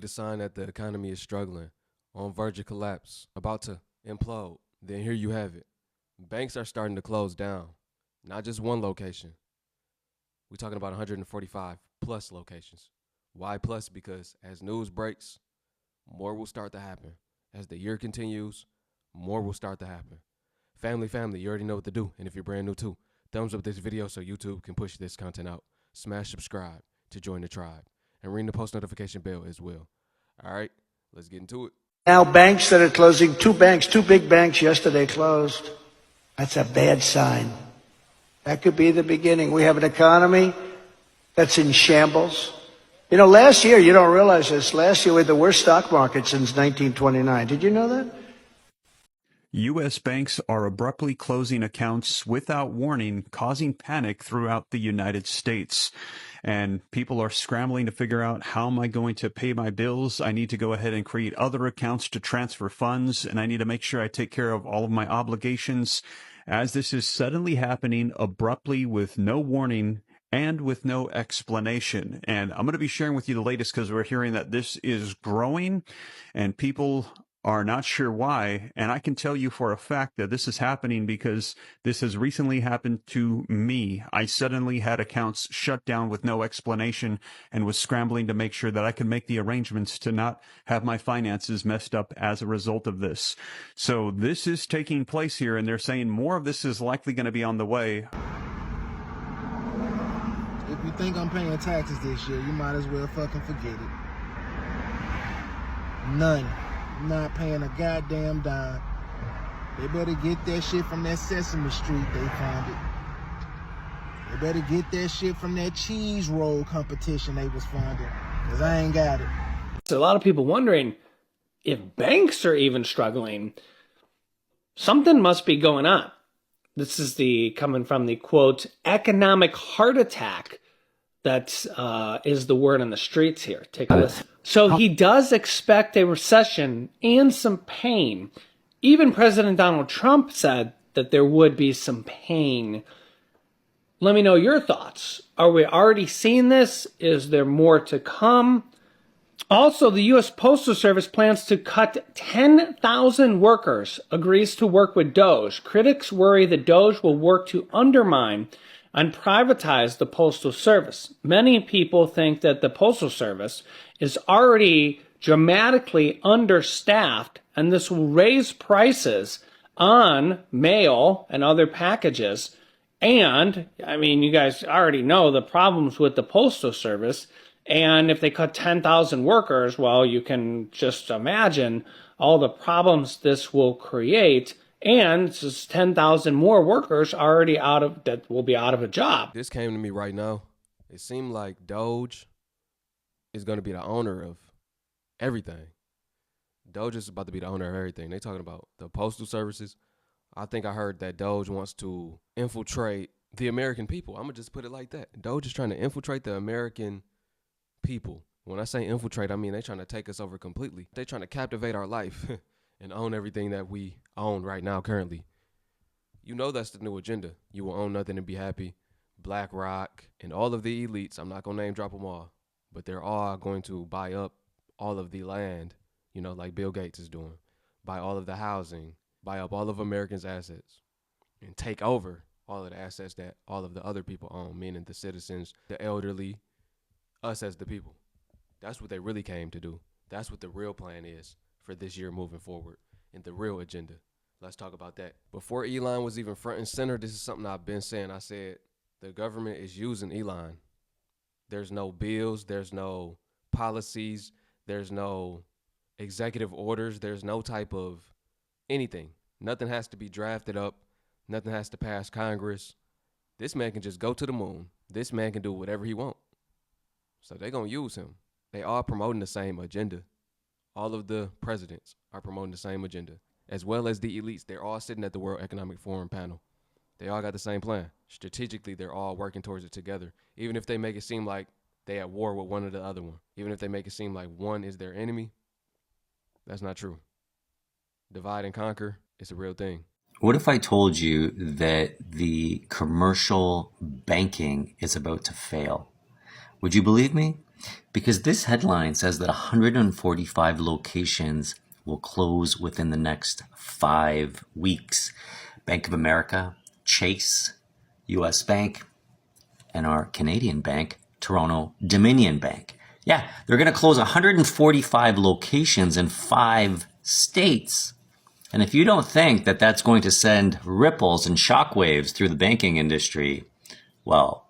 a sign that the economy is struggling, on verge of collapse, about to implode, then here you have it. Banks are starting to close down. Not just one location. We're talking about 145 plus locations. Why plus? Because as news breaks, more will start to happen. As the year continues, more will start to happen. Family, you already know what to do. And if you're brand new too, thumbs up this video so YouTube can push this content out. Smash subscribe to join the tribe. And ring the post notification bell as well. All right, let's get into it. Now banks that are closing, two big banks yesterday closed. That's a bad sign. That could be the beginning. We have an economy that's in shambles. You know, last year, you don't realize this, last year we had the worst stock market since 1929. Did you know that? U.S. banks are abruptly closing accounts without warning, causing panic throughout the United States. And people are scrambling to figure out, how am I going to pay my bills? I need to go ahead and create other accounts to transfer funds, and I need to make sure I take care of all of my obligations. As this is suddenly happening abruptly with no warning and with no explanation. And I'm going to be sharing with you the latest because we're hearing that this is growing and people are not sure why. And I can tell you for a fact that this is happening because this has recently happened to me. I suddenly had accounts shut down with no explanation and was scrambling to make sure that I could make the arrangements to not have my finances messed up as a result of this. So this is taking place here, and they're saying more of this is likely going to be on the way. If you think I'm paying taxes this year, you might as well fucking forget it. None. I'm not paying a goddamn dime. They better get that shit from that Sesame Street they found it. They better get that shit from that cheese roll competition they was funding, because I ain't got it. So a lot of people wondering if banks are even struggling. Something must be going on. This is coming from the quote, economic heart attack. That is the word on the streets here. Take a listen. So he does expect a recession and some pain. Even President Donald Trump said that there would be some pain. Let me know your thoughts. Are we already seeing this? Is there more to come? Also, the U.S. Postal Service plans to cut 10,000 workers, agrees to work with Doge. Critics worry that Doge will work to undermine and privatize the Postal Service. Many people think that the Postal Service is already dramatically understaffed, and this will raise prices on mail and other packages. And, I mean, you guys already know the problems with the Postal Service. And if they cut 10,000 workers, well, you can just imagine all the problems this will create. And just 10,000 more workers that will be out of a job. This came to me right now. It seemed like Doge is going to be the owner of everything. Doge is about to be the owner of everything. They talking about the postal services. I think I heard that Doge wants to infiltrate the American people. I'm going to just put it like that. Doge is trying to infiltrate the American people. When I say infiltrate, I mean they're trying to take us over completely. They're trying to captivate our life and own everything that we own right now currently. You know that's the new agenda. You will own nothing and be happy. BlackRock and all of the elites, I'm not going to name drop them all, but they're all going to buy up all of the land, you know, like Bill Gates is doing. Buy all of the housing, buy up all of Americans' assets, and take over all of the assets that all of the other people own, meaning the citizens, the elderly, us as the people. That's what they really came to do. That's what the real plan is for this year moving forward and the real agenda. Let's talk about that. Before Elon was even front and center, this is something I've been saying. I said the government is using Elon. There's no bills. There's no policies. There's no executive orders. There's no type of anything. Nothing has to be drafted up. Nothing has to pass Congress. This man can just go to the moon. This man can do whatever he wants. So they're going to use him. They are promoting the same agenda. All of the presidents are promoting the same agenda, as well as the elites. They're all sitting at the World Economic Forum panel. They all got the same plan. Strategically, they're all working towards it together. Even if they make it seem like they at war with one or the other one. Even if they make it seem like one is their enemy, that's not true. Divide and conquer is a real thing. What if I told you that the commercial banking is about to fail? Would you believe me? Because this headline says that 145 locations will close within the next 5 weeks. Bank of America, Chase, US Bank, and our Canadian bank, Toronto Dominion Bank. Yeah, they're going to close 145 locations in 5 states. And if you don't think that that's going to send ripples and shockwaves through the banking industry, well,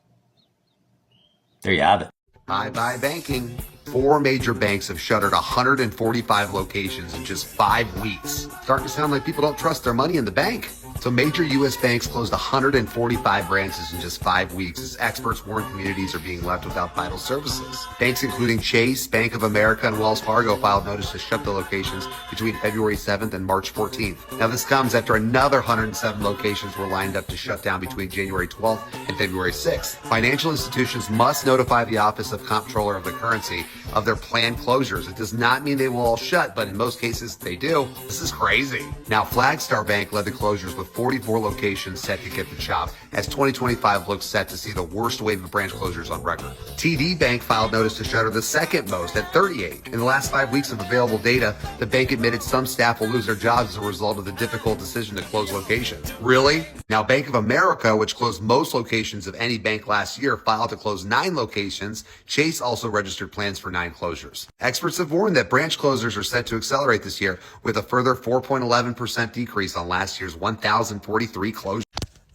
there you have it. Bye-bye banking. 4 major banks have shuttered 145 locations in just 5 weeks. Starting to sound like people don't trust their money in the bank. So major U.S. banks closed 145 branches in just 5 weeks as experts warn communities are being left without vital services. Banks including Chase, Bank of America, and Wells Fargo filed notice to shut the locations between February 7th and March 14th. Now this comes after another 107 locations were lined up to shut down between January 12th and February 6th. Financial institutions must notify the Office of Comptroller of the Currency of their planned closures. It does not mean they will all shut, but in most cases they do. This is crazy. Now Flagstar Bank led the closures with 44 locations set to get the chop, as 2025 looks set to see the worst wave of branch closures on record. TD Bank filed notice to shutter the second most at 38. In the last 5 weeks of available data, the bank admitted some staff will lose their jobs as a result of the difficult decision to close locations. Really? Now Bank of America, which closed most locations of any bank last year, filed to close 9 locations. Chase also registered plans for 9 closures. Experts have warned that branch closures are set to accelerate this year with a further 4.11% decrease on last year's 1,043 closures.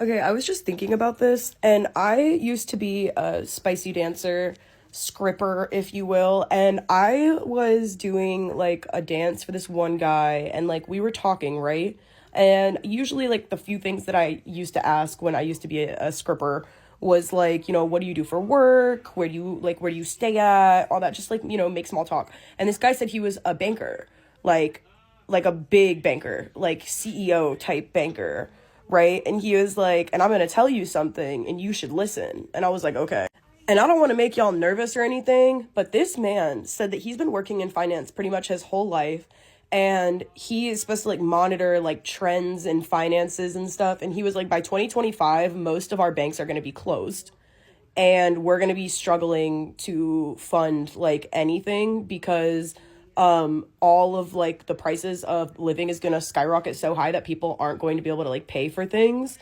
Okay, I was just thinking about this, and I used to be a spicy dancer, scripper, if you will, and I was doing, like, a dance for this one guy, and, like, we were talking, right? And usually, like, the few things that I used to ask when I used to be a scripper was, like, you know, what do you do for work? Where do you stay at? All that, just, like, you know, make small talk. And this guy said he was a banker, like a big banker, like CEO type banker, right? And he was like, and I'm going to tell you something and you should listen. And I was like, okay. And I don't want to make y'all nervous or anything, but this man said that he's been working in finance pretty much his whole life. And he is supposed to like monitor like trends in finances and stuff. And he was like, by 2025, most of our banks are going to be closed. And we're going to be struggling to fund like anything because all of like the prices of living is going to skyrocket so high that people aren't going to be able to like pay for things,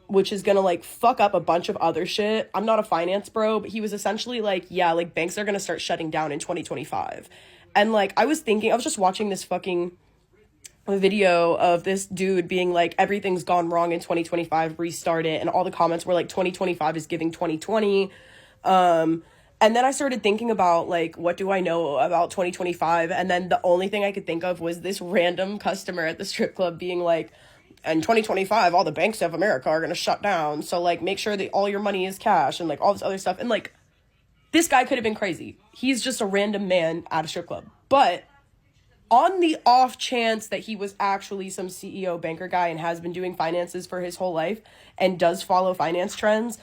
which is going to like fuck up a bunch of other shit. I'm not a finance bro, but he was essentially like, yeah, like banks are going to start shutting down in 2025. And like I was just watching this fucking video of this dude being like, everything's gone wrong in 2025, restart it, and all the comments were like 2025 is giving 2020. And then I started thinking about, like, what do I know about 2025? And then the only thing I could think of was this random customer at the strip club being like, in 2025, all the banks of America are going to shut down. So, like, make sure that all your money is cash and, like, all this other stuff. And, like, this guy could have been crazy. He's just a random man at a strip club. But on the off chance that he was actually some CEO banker guy and has been doing finances for his whole life and does follow finance trends,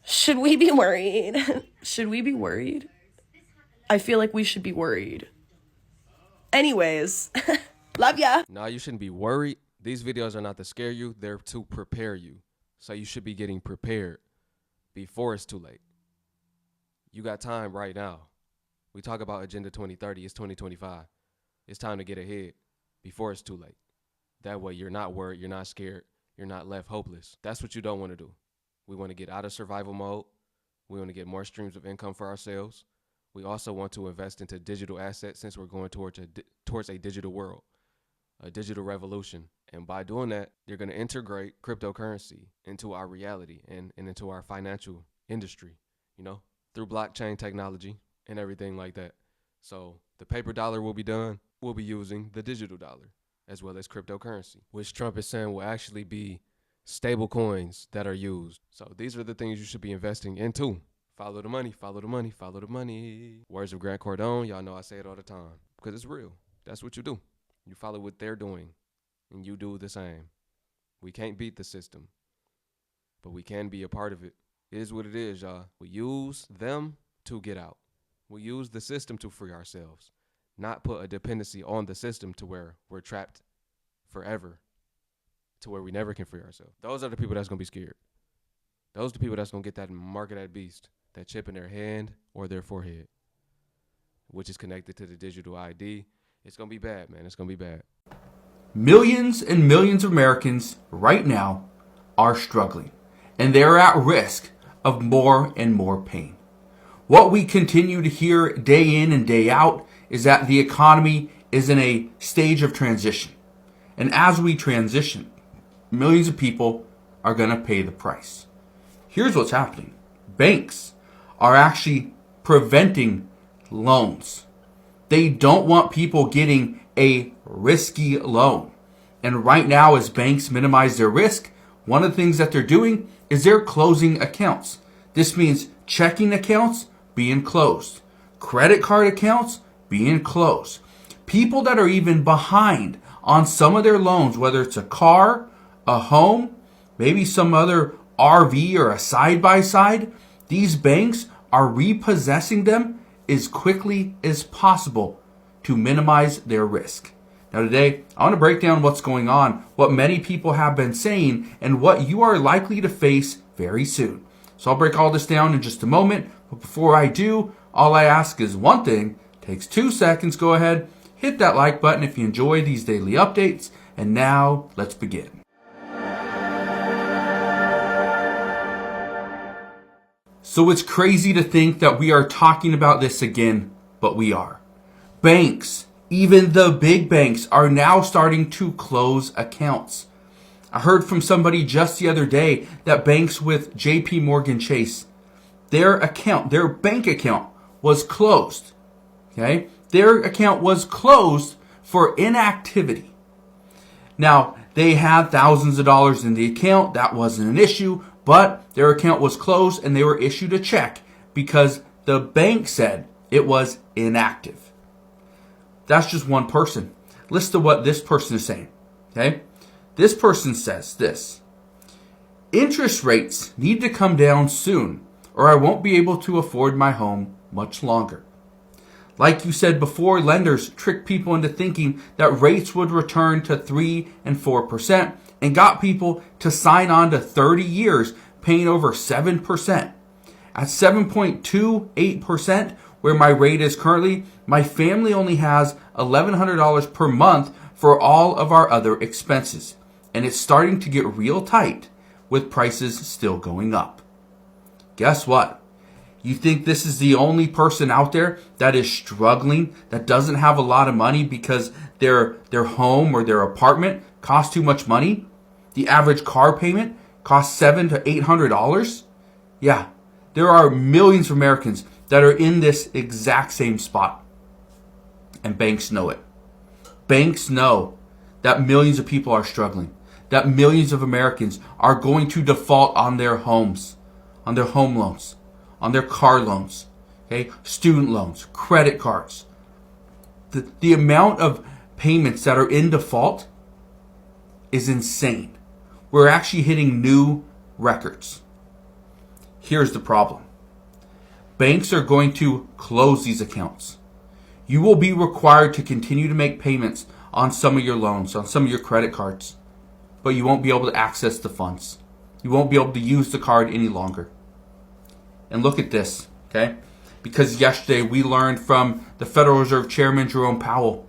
should we be worried? Should we be worried? I feel like we should be worried. Anyways, love ya. No, you shouldn't be worried. These videos are not to scare you. They're to prepare you. So you should be getting prepared before it's too late. You got time right now. We talk about Agenda 2030. It's 2025. It's time to get ahead before it's too late. That way you're not worried. You're not scared. You're not left hopeless. That's what you don't want to do. We want to get out of survival mode. We want to get more streams of income for ourselves. We also want to invest into digital assets since we're going towards a digital world, a digital revolution. And by doing that, you're going to integrate cryptocurrency into our reality and into our financial industry, you know, through blockchain technology and everything like that. So the paper dollar will be done. We'll be using the digital dollar as well as cryptocurrency, which Trump is saying will actually be stable coins that are used. So these are the things you should be investing into. Follow the money, follow the money, follow the money. Words of Grant Cardone, y'all know I say it all the time because it's real. That's what you do. You follow what they're doing and you do the same. We can't beat the system, but we can be a part of it. It is what it is, y'all. We use them to get out. We use the system to free ourselves, not put a dependency on the system to where we're trapped forever, to where we never can free ourselves. Those are the people that's going to be scared. Those are the people that's going to get that mark of that beast. that chip in their hand or their forehead, which is connected to the digital ID. It's going to be bad, man. It's going to be bad. Millions and millions of Americans right now are struggling, and they're at risk of more and more pain. What we continue to hear day in and day out is that the economy is in a stage of transition. And as we transition, millions of people are going to pay the price. Here's what's happening. Banks are actually preventing loans. They don't want people getting a risky loan. And right now, as banks minimize their risk, one of the things that they're doing is they're closing accounts. This means checking accounts being closed, credit card accounts being closed. People that are even behind on some of their loans, whether it's a car, a home, maybe some other RV or a side-by-side, these banks are repossessing them as quickly as possible to minimize their risk. Now today, I want to break down what's going on, what many people have been saying, and what you are likely to face very soon. So I'll break all this down in just a moment, but before I do, all I ask is one thing. Takes 2 seconds. Go ahead, hit that like button if you enjoy these daily updates, and now let's begin. So it's crazy to think that we are talking about this again, but we are. Banks, even the big banks, are now starting to close accounts. I heard from somebody just the other day that banks with JP Morgan Chase, their bank account was closed. Okay? Their account was closed for inactivity. Now, they had thousands of dollars in the account. That wasn't an issue, but their account was closed and they were issued a check because the bank said it was inactive. That's just one person. Listen to what this person is saying. Okay? This person says this: interest rates need to come down soon, or I won't be able to afford my home much longer. Like you said before, lenders trick people into thinking that rates would return to 3 and 4% and got people to sign on to 30 years paying over 7%. At 7.28%, where my rate is currently, my family only has $1,100 per month for all of our other expenses. And it's starting to get real tight with prices still going up. Guess what? You think this is the only person out there that is struggling, that doesn't have a lot of money because their home or their apartment costs too much money? The average car payment costs $700 to $800? Yeah, there are millions of Americans that are in this exact same spot. And banks know it. Banks know that millions of people are struggling, that millions of Americans are going to default on their homes, on their home loans, on their car loans, okay, student loans, credit cards. The amount of payments that are in default is insane. We're actually hitting new records. Here's the problem. Banks are going to close these accounts. You will be required to continue to make payments on some of your loans, on some of your credit cards, but you won't be able to access the funds. You won't be able to use the card any longer. And look at this, okay? Because yesterday we learned from the Federal Reserve Chairman Jerome Powell,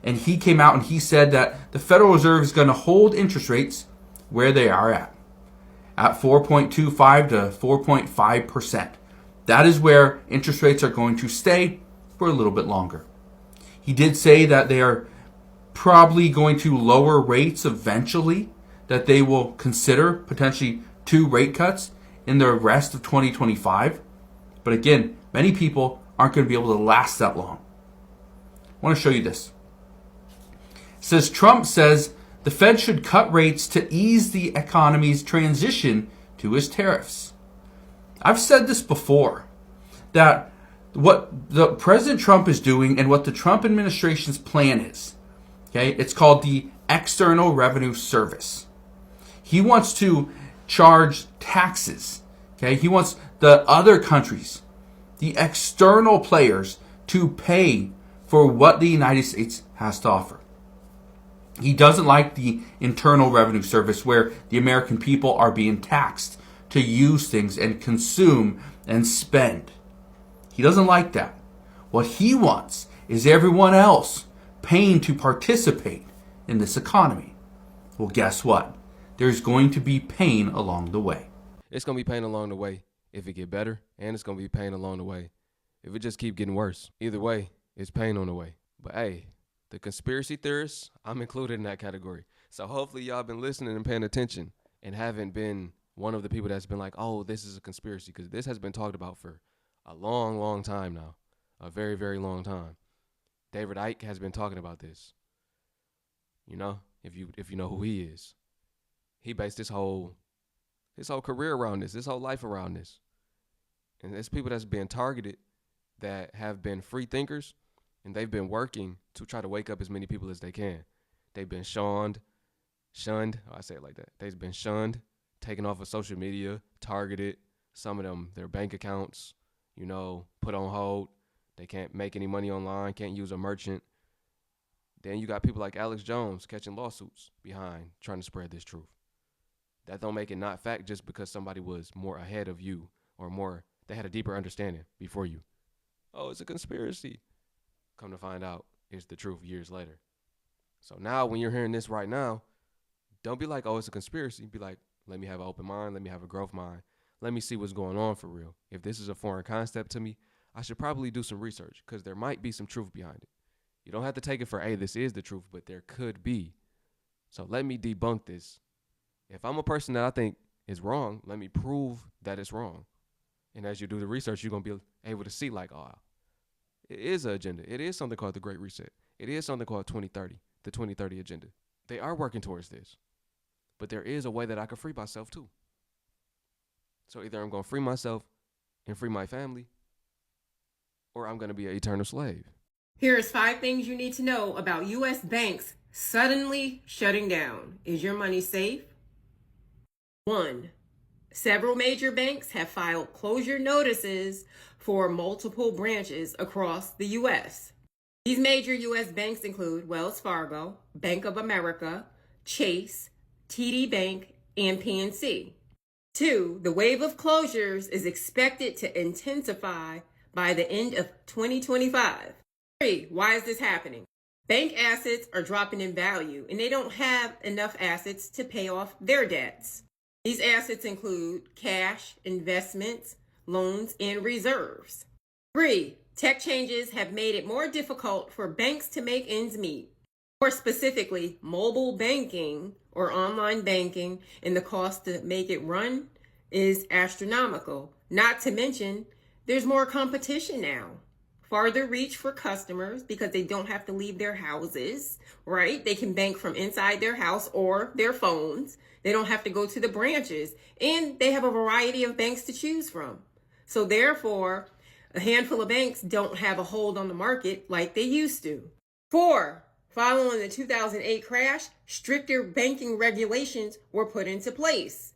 and he came out and he said that the Federal Reserve is going to hold interest rates where they are at 4.25 to 4.5%. That is where interest rates are going to stay for a little bit longer. He did say that they are probably going to lower rates eventually, that they will consider potentially 2 rate cuts in the rest of 2025. But again, many people aren't going to be able to last that long. I want to show you this. It says Trump says the Fed should cut rates to ease the economy's transition to his tariffs. I've said this before, that what the President Trump is doing and what the Trump administration's plan is, okay, it's called the External Revenue Service. He wants to charge taxes, okay? He wants the other countries, the external players, to pay for what the United States has to offer. He doesn't like the Internal Revenue Service where the American people are being taxed to use things and consume and spend. He doesn't like that. What he wants is everyone else paying to participate in this economy. Well, guess what? There's going to be pain along the way. It's going to be pain along the way if it get better, and it's going to be pain along the way if it just keep getting worse. Either way, it's pain on the way. But hey, the conspiracy theorists, I'm included in that category. So hopefully y'all been listening and paying attention and haven't been one of the people that's been like, oh, this is a conspiracy, because this has been talked about for a long, long time now. A very, very long time. David Icke has been talking about this. You know, if you know who he is. He based his whole career around this, his whole life around this. And there's people that's been targeted that have been free thinkers, and they've been working to try to wake up as many people as they can. They've been shunned, I say it like that. They've been shunned, taken off of social media, targeted, some of them, their bank accounts, put on hold. They can't make any money online, can't use a merchant. Then you got people like Alex Jones catching lawsuits behind trying to spread this truth. That don't make it not fact just because somebody was more ahead of you or they had a deeper understanding before you. Oh, it's a conspiracy. Come to find out, it's the truth years later. So now when you're hearing this right now, don't be like, oh, it's a conspiracy. Be like, let me have an open mind. Let me have a growth mind. Let me see what's going on for real. If this is a foreign concept to me, I should probably do some research because there might be some truth behind it. You don't have to take it for, hey, this is the truth, but there could be. So let me debunk this. If I'm a person that I think is wrong, let me prove that it's wrong. And as you do the research, you're going to be able to see like, oh, it is an agenda. It is something called the Great Reset. It is something called 2030, the 2030 agenda. They are working towards this. But there is a way that I can free myself too. So either I'm going to free myself and free my family, or I'm going to be an eternal slave. Here's 5 things you need to know about U.S. banks suddenly shutting down. Is your money safe? 1. Several major banks have filed closure notices for multiple branches across the U.S. These major U.S. banks include Wells Fargo, Bank of America, Chase, TD Bank, and PNC. 2. The wave of closures is expected to intensify by the end of 2025. 3. Why is this happening? Bank assets are dropping in value, and they don't have enough assets to pay off their debts. These assets include cash, investments, loans, and reserves. 3. Tech changes have made it more difficult for banks to make ends meet. More specifically, mobile banking or online banking, and the cost to make it run is astronomical. Not to mention, there's more competition now. Farther reach for customers because they don't have to leave their houses, right? They can bank from inside their house or their phones. They don't have to go to the branches, and they have a variety of banks to choose from. So therefore, a handful of banks don't have a hold on the market like they used to. 4, following the 2008 crash, stricter banking regulations were put into place.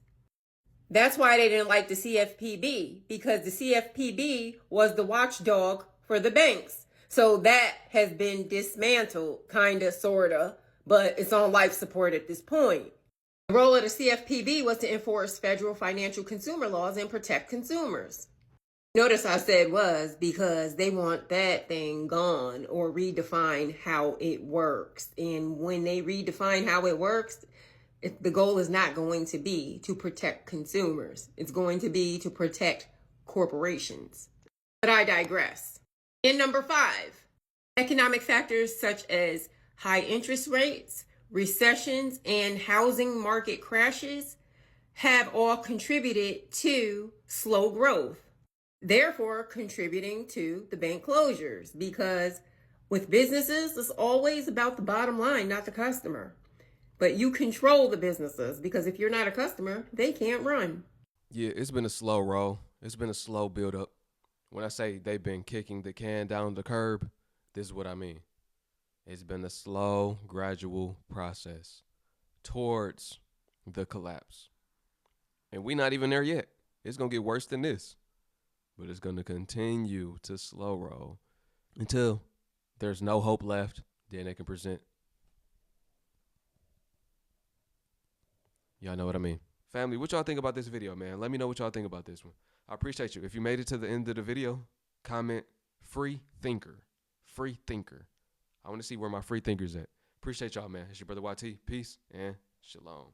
That's why they didn't like the CFPB, because the CFPB was the watchdog for the banks. So that has been dismantled, kinda, sorta, but it's on life support at this point. The role of the CFPB was to enforce federal financial consumer laws and protect consumers. Notice I said was because they want that thing gone or redefine how it works. And when they redefine how it works, the goal is not going to be to protect consumers. It's going to be to protect corporations. But I digress. And number 5, economic factors such as high interest rates, recessions, and housing market crashes have all contributed to slow growth, therefore contributing to the bank closures, because with businesses, it's always about the bottom line, not the customer. But you control the businesses, because if you're not a customer, they can't run. Yeah, it's been a slow roll. It's been a slow build up. When I say they've been kicking the can down the curb, this is what I mean. It's been a slow, gradual process towards the collapse. And we're not even there yet. It's going to get worse than this. But it's going to continue to slow roll until there's no hope left. Then they can present. Y'all know what I mean. Family, what y'all think about this video, man? Let me know what y'all think about this one. I appreciate you. If you made it to the end of the video, comment free thinker. Free thinker. I want to see where my free thinkers at. Appreciate y'all, man. It's your brother YT. Peace and shalom.